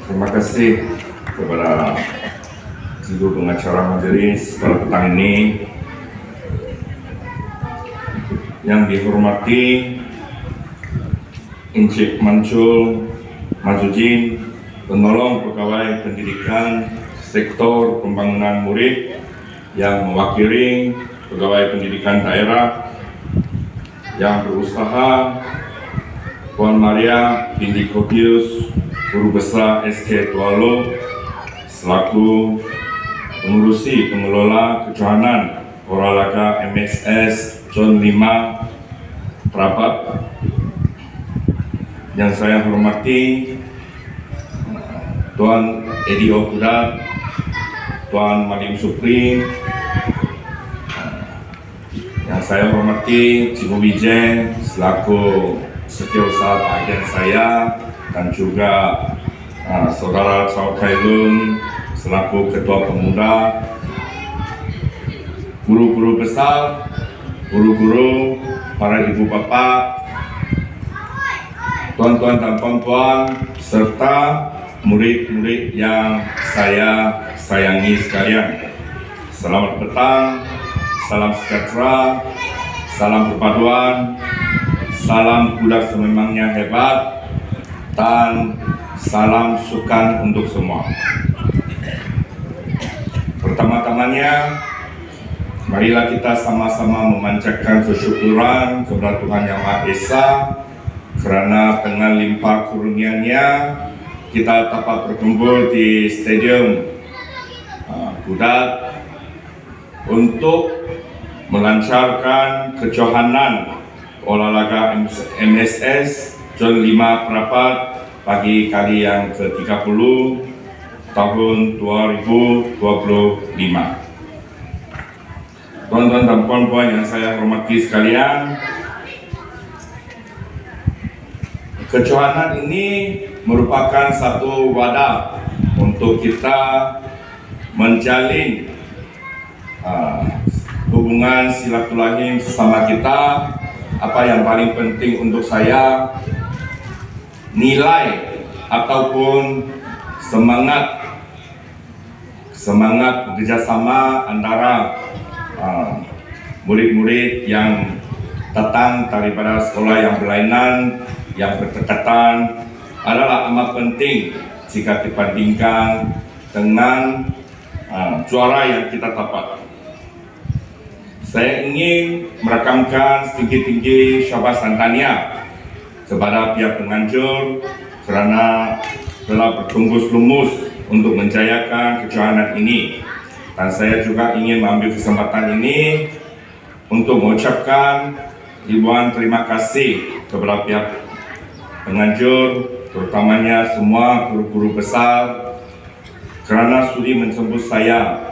Terima kasih kepada Ibu Pengacara Majelis pada petang ini. Yang dihormati Encik Mancul Mazudin, penolong pegawai pendidikan sektor pembangunan murid yang mewakili pegawai pendidikan daerah yang berusaha, Puan Maria binti Kopius, Guru Besar SK Tualo, selaku pengurusi pengelola kejohanan olahraga MSS Zon 5 Prapat. Yang saya hormati Tuan Edi Okudat, Tuan Madim Supri, yang saya hormati Cikgu Wijen selaku setiausaha agen saya, dan juga Saudara Chow Kailun selaku Ketua Pemuda, guru-guru besar, guru-guru, para ibu bapak, tuan-tuan dan puan-puan, serta murid-murid yang saya sayangi sekalian. Selamat petang, salam sejahtera, salam perpaduan, salam kuda sememangnya hebat, dan salam sukan untuk semua. Pertama-tamanya, marilah kita sama-sama memanjatkan kesyukuran kepada Tuhan Yang Maha Esa kerana dengan limpah kurnia-Nya kita dapat berkumpul di Stadium Kudat untuk melancarkan kejohanan olahraga MSS Zon 5 Prapat bagi kali yang ke-30 tahun 2025. Tuan-tuan dan puan-puan yang saya hormati sekalian, kejohanan ini merupakan satu wadah untuk kita menjalin hubungan silaturahim sesama kita. Apa yang paling penting untuk saya, nilai ataupun semangat bekerjasama antara murid-murid yang datang daripada sekolah yang berlainan, yang berdekatan, adalah amat penting jika dibandingkan dengan juara yang kita dapat. Saya ingin merakamkan setinggi-tinggi syabas dan tahniah kepada pihak penganjur kerana telah bertunggus lumus untuk menjayakan kejohanan ini. Dan saya juga ingin mengambil kesempatan ini untuk mengucapkan ribuan terima kasih kepada pihak penganjur, terutamanya semua guru-guru besar, kerana sudi menjemput saya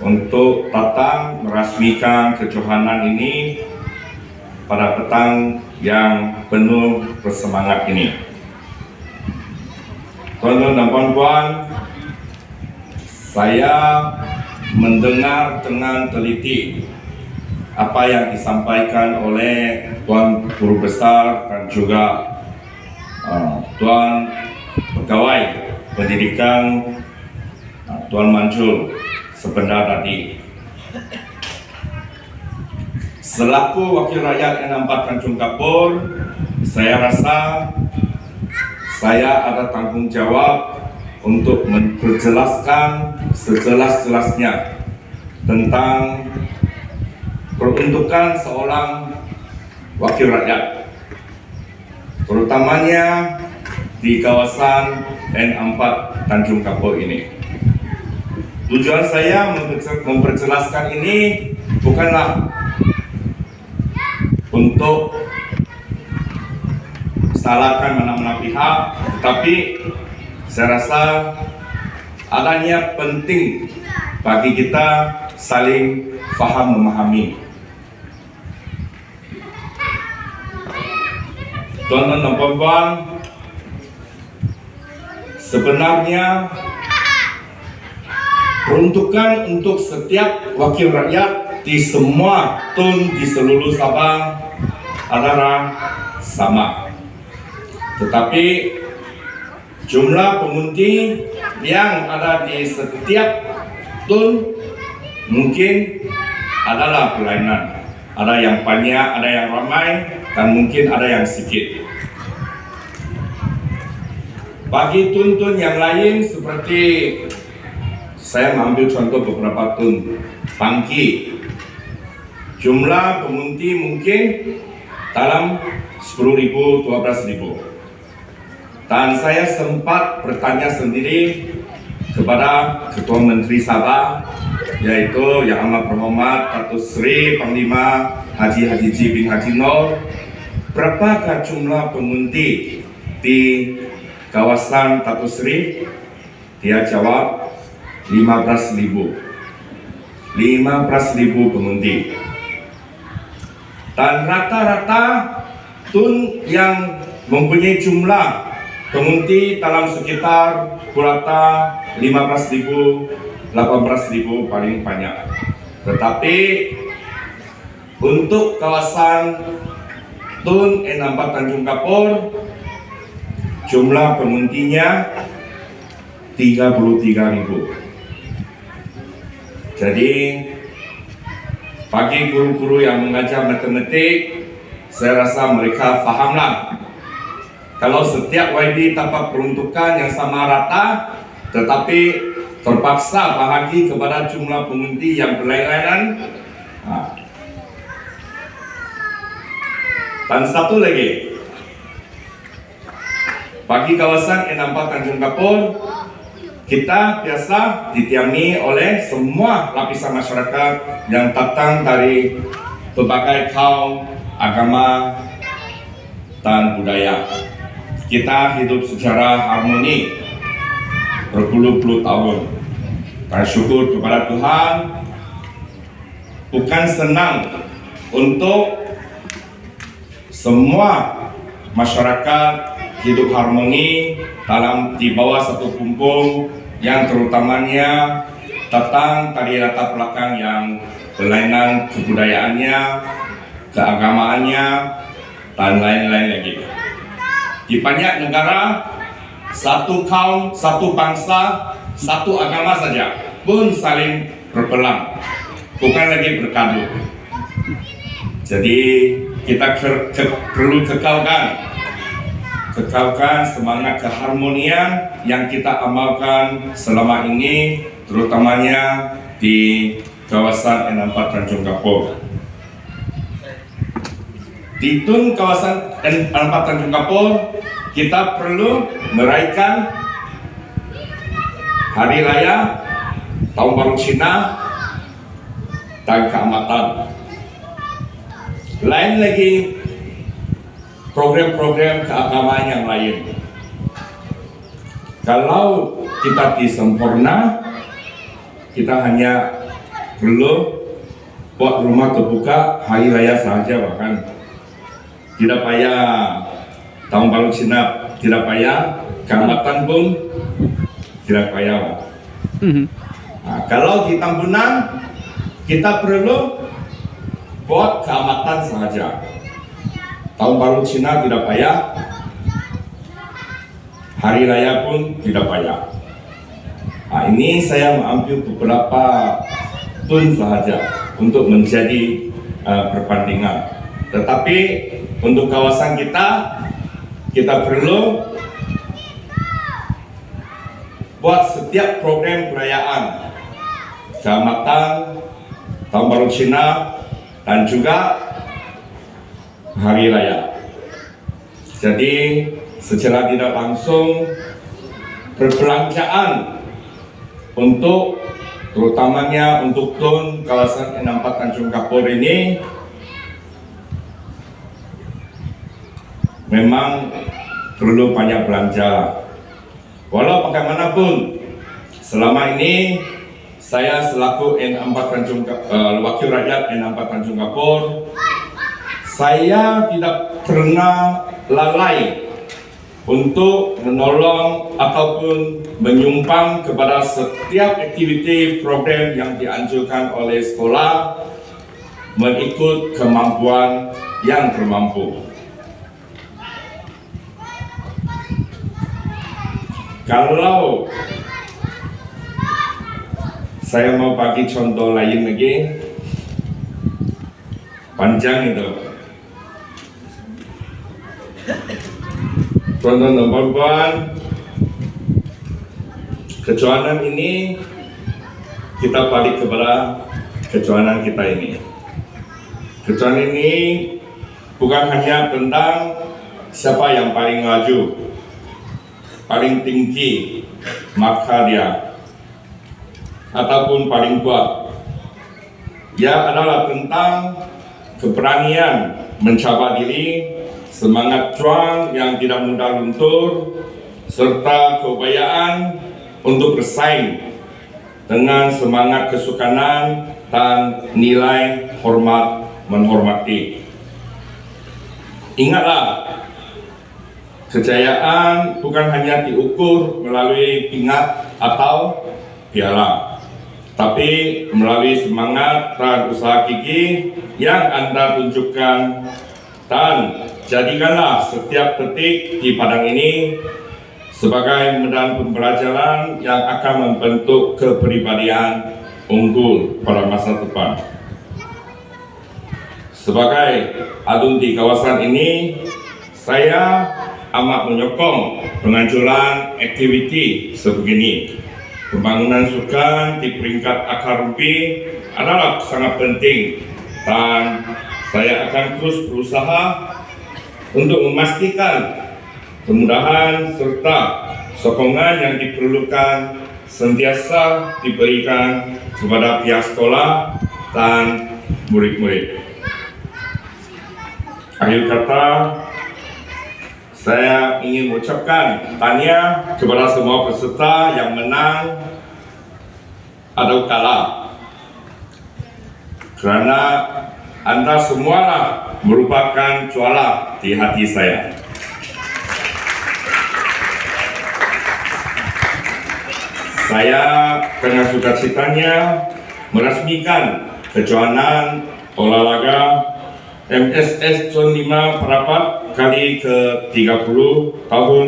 untuk datang merasmikan kejohanan ini pada petang yang penuh bersemangat ini. Tuan-tuan dan puan-puan, saya mendengar dengan teliti apa yang disampaikan oleh Tuan Guru Besar dan juga Tuan Pegawai Pendidikan Tuan Mancul sebentar tadi. Selaku Wakil Rakyat N4 Tanjung Kapur, saya rasa saya ada tanggung jawab untuk memperjelaskan sejelas-jelasnya tentang peruntukan seorang wakil rakyat, terutamanya di kawasan N4 Tanjung Kapur ini. Tujuan saya memperjelaskan ini bukanlah untuk salahkan mana-mana pihak, tetapi saya rasa adanya penting bagi kita saling faham memahami. Tuan-tuan dan puan-puan, sebenarnya peruntukan untuk setiap wakil rakyat di semua tun di seluruh Sabah adalah sama. Tetapi jumlah pengundi yang ada di setiap tun mungkin adalah berlainan. Ada yang banyak, ada yang ramai, dan mungkin ada yang sedikit. Bagi tun-tun yang lain seperti saya mengambil contoh beberapa tun Pangki, jumlah pengundi mungkin dalam 10.000, 12.000. Dan saya sempat bertanya sendiri kepada Ketua Menteri Sabah, yaitu Yang Amat Berhormat Datuk Seri Panglima Haji Ji bin Haji Noor, berapakah jumlah pengundi di kawasan Datuk Seri? Dia jawab 15.000. 15.000 pengundi. Dan rata-rata tun yang mempunyai jumlah pengundi dalam sekitar purata 15.000, 18.000 paling banyak. Tetapi untuk kawasan Tun Enambat Tanjung Kapur, jumlah pengundinya 33.000. Jadi bagi guru-guru yang mengajar matematik, saya rasa mereka fahamlah kalau setiap YB dapat peruntukan yang sama rata, tetapi terpaksa bahagi kepada jumlah pengundi yang berlainan. Dan satu lagi, bagi kawasan Enambat Tanjung Kapur, kita biasa didiami oleh semua lapisan masyarakat yang datang dari berbagai kaum, agama, dan budaya. Kita hidup secara harmoni berpuluh-puluh tahun. Dan syukur kepada Tuhan, bukan senang untuk semua masyarakat hidup harmoni di bawah satu kumpul yang terutamanya datang dari latar belakang yang berlainan kebudayaannya, keagamaannya, dan lain-lain lagi. Di banyak negara, satu kaum, satu bangsa, satu agama saja pun saling berperang, bukan lagi berkadu. Jadi kita perlu kekalkan semangat keharmonian yang kita amalkan selama ini, terutamanya di kawasan Enambat Tanjung Kapur. Di tun kawasan Enambat Tanjung Kapur, kita perlu meraihkan Hari Raya Tahun Baru Cina dan keamatan. Lain lagi program-program keagamaan yang lain. Kalau kita disempurna, kita hanya perlu buat rumah terbuka hari raya saja, bahkan tidak payah Tahun Baru Cina, tidak payah keamatan pun tidak payah. Nah, kalau di Tambunan kita perlu buat keamatan saja. Tahun Baru Cina tidak payah, Hari Raya pun tidak payah. Nah, ini saya mengambil beberapa tun sahaja untuk menjadi perbandingan. Tetapi untuk kawasan kita perlu buat setiap program perayaan keamatan, Tahun Baru Cina, dan juga Hari Raya. Jadi secara tidak langsung perbelanjaan untuk terutamanya untuk tun kawasan Enambat Tanjung Kapur ini memang perlu banyak belanja. Walau bagaimanapun, selama ini saya selaku Wakil Rakyat Enambat Tanjung Kapur, saya tidak pernah lalai untuk menolong ataupun menyumbang kepada setiap aktiviti program yang dianjurkan oleh sekolah mengikut kemampuan yang termampu. Kalau saya mau bagi contoh lain lagi, panjang itu. Teman-teman, kecuanan ini kita balik kepada kecuanan kita ini. Kecuanan ini bukan hanya tentang siapa yang paling maju, paling tinggi maka dia, ataupun paling kuat. Ia adalah tentang keberanian mencoba diri, semangat juang yang tidak mudah luntur, serta keupayaan untuk bersaing dengan semangat kesukanan dan nilai hormat menghormati. Ingatlah, kejayaan bukan hanya diukur melalui pingat atau piala, tapi melalui semangat dan usaha gigih yang Anda tunjukkan, dan jadikanlah setiap detik di padang ini sebagai medan pembelajaran yang akan membentuk kepribadian unggul pada masa depan. Sebagai adun di kawasan ini, saya amat menyokong penganjuran aktiviti sebegini. Pembangunan sukan di peringkat akar rumput adalah sangat penting, dan saya akan terus berusaha untuk memastikan kemudahan serta sokongan yang diperlukan sentiasa diberikan kepada pihak sekolah dan murid-murid. Akhir kata, saya ingin mengucapkan tanya kepada semua peserta yang menang atau kalah, karena Anda semualah merupakan juara di hati saya. Saya dengan sukacitanya meresmikan kejuaraan olahraga MSS Zon 5 Parapat kali ke-30 tahun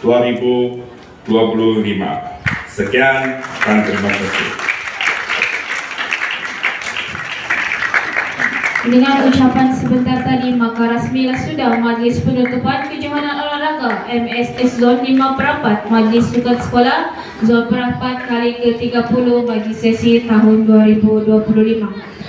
2025. Sekian dan terima kasih. Dengan ucapan sebentar tadi, maka resmilah sudah majlis penutupan kejohanan olahraga MSS Zon 5 Parapat Majlis Sukan Sekolah Zon Parapat kali ke-30 bagi sesi tahun 2025.